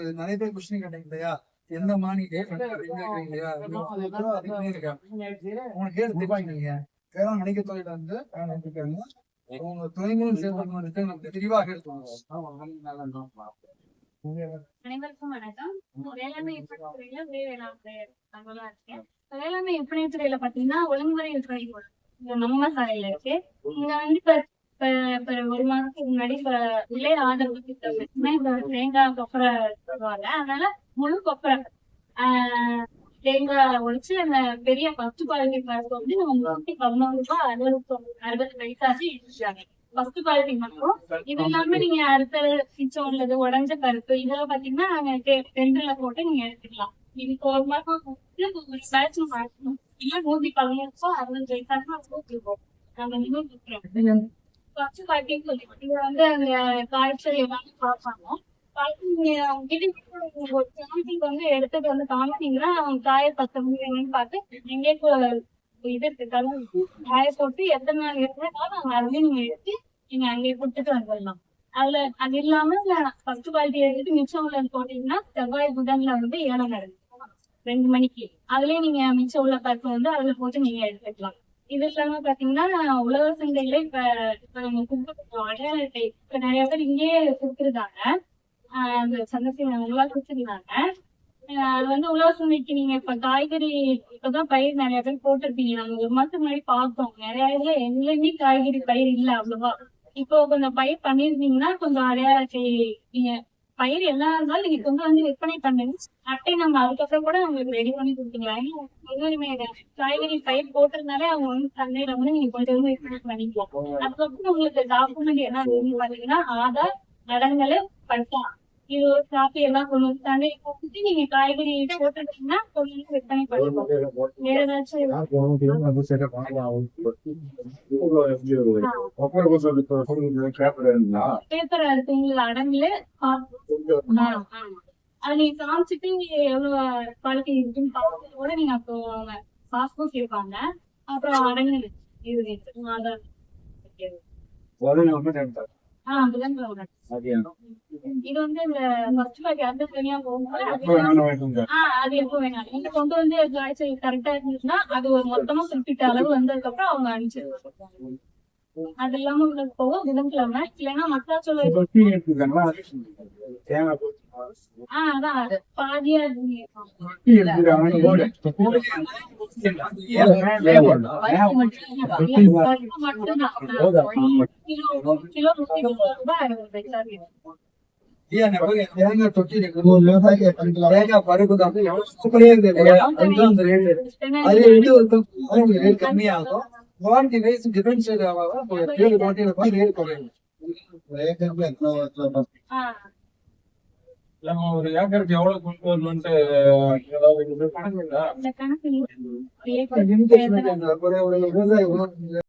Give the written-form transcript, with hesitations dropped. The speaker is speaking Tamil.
ஒரு நிறைய பேர் கொஸ்டின் கேட்டீங்க இல்லையா, எந்த மாநில இல்லையா அதிகமே இருக்கா உங்களுக்கு ஏது தெரிவாங்க வேளாண் வணிக துறையில வந்து உங்க துறைமுகம் சேர்ந்து நமக்கு தெளிவாக எடுத்துக்கணும். அனைவருக்கும் வணக்கம். வேளாண்மை துறையில தகவலா இருக்கேன். வேளாண்மை விற்பனை துறையில பாத்தீங்கன்னா ஒழுங்குமுறை துறை நம்ம சாலையில இருக்கு. இங்க வந்து இப்ப ஒரு மாசத்துக்கு முன்னாடி விலை ஆதரவு திட்டம் தேங்காய் கொப்பரை சொல்லுவாங்க. அதனால முழு கொப்பரை தேங்காய் ஒழிச்சு அந்த பெரிய 10 குவாலிட்டி பழத்தை வந்து நம்ம 11 ரூபாய் 60 பைசாச்சு இடிச்சாங்க. ஃபர்ஸ்ட் குவாலிட்டி மட்டும். இது இல்லாம நீங்க அடுத்த மிச்சம் உள்ளது உடஞ்ச பருப்பு இதெல்லாம் பாத்தீங்கன்னா நாங்க டெண்டர்ல போட்டு நீங்க எடுத்துக்கலாம். இதுக்கு ஒரு மாசம் ஒரு பேட்ச் மாற்றணும். இல்ல 115 பைசாக்கு கொடுத்துருக்கோம். நாங்க இன்னும் கொடுக்குறோம். ஃபர்ஸ்ட் குவாலிட்டின்னு சொல்லிட்டு இதை வந்து அந்த காய்ச்சல் எல்லாமே பார்ப்பாங்க. வந்து எடுத்துட்டு வந்து காமிச்சீங்கன்னா காய 10 முடியும்னு பார்த்து எங்கே இது காய போட்டு எத்தனை நாள் இருந்தாலும் நாங்க அதுலயும் நீங்க எடுத்து நீங்க அங்கேயே கொடுத்துட்டு வந்துடலாம். அதுல அது இல்லாம ஃபர்ஸ்ட் குவாலிட்டி எடுத்துட்டு மிச்சம் உள்ள போட்டீங்கன்னா செவ்வாய் புதன்ல வந்து ஏலம் நடக்கும் 2 மணிக்கு. அதுலயே நீங்க மிச்சம் உள்ள பருப்பு வந்து அதுல போட்டு நீங்க எடுத்துக்கலாம். இது இல்லாம பாத்தீங்கன்னா உழவர் சந்தையில இப்ப நம்ம கொடுத்துருக்கோம் அடையாள அட்டை. இப்ப நிறைய பேர் இங்கேயே கொடுத்துருக்காங்க. அந்த சந்தோஷம் கொடுத்துருந்தாங்க. அது வந்து உழவர் சந்தைக்கு நீங்க இப்ப காய்கறி இப்பதான் பயிர் நிறைய பேர் போட்டிருப்பீங்க. நாங்க ஒரு மாசத்துக்கு முன்னாடி பார்த்தோம். நிறைய இதுல எங்கேயுமே காய்கறி பயிர் இல்ல அவ்வளவா. இப்போ கொஞ்சம் பயிர் பண்ணிருந்தீங்கன்னா கொஞ்சம் அடையாள அட்டை நீங்க பயிர் எல்லாம் இருந்தாலும் நீங்க கொண்டு வந்து விற்பனை பண்ணுங்க. அட்டை நம்ம அதுக்கப்புறம் கூட உங்களுக்கு ரெடி பண்ணி கொடுத்துக்கலாம். முன்னுரிமை காய்கறி பயிர் போட்டிருந்தாலே அவங்க வந்து சந்தையில வந்து நீங்க கொஞ்சம் வந்து விற்பனை பண்ணிக்கலாம். அதுக்கப்புறம் உங்களுக்கு டாக்குமெண்ட் என்ன பாத்தீங்கன்னா ஆதார் அடங்கல் பட்டா இது ஒரு காப்பி எல்லாம் கொண்டு வந்து சந்தையை போட்டு நீங்க காய்கறி போட்டுட்டீங்கன்னா கொண்டு வந்து விற்பனை பண்ணிக்கலாம். வேற ஏதாச்சும் பேப்பர் இருக்குங்களா அடங்கல அது நீங்க காமிச்சிட்டு எவ்வளவு குவாலிட்டி இருக்குன்னு பார்த்துட்டு நீங்க அப்போ பாஸ்போர்ட் கேட்பாங்க. அப்புறம் அடங்கல் இது ஆதார் இது வந்து இந்த ஃபர்ஸ்ட் பாக்கி அந்த தனியா போகும்போது அது எப்போ வேணாம் நீங்க கொண்டு வந்து கரெக்டா இருந்துச்சுன்னா அது ஒரு மொத்தமா குறிப்பிட்ட அளவு வந்ததுக்கு அப்புறம் அவங்க அனுப்பிச்சிருவாங்க. அது இல்லாம உங்களுக்கு போக புதன்கிழமை இல்லைன்னா மக்காச்சோள அதான் பாதியா கம்மியாகும். குவாலிட்டி வைஸ் டிஃபரன்ஷியேட் ஒரு ஏக்கருக்கு எவ்வளவு கொண்டு வரணும்ட்டு ஏதாவது கணக்கு இல்ல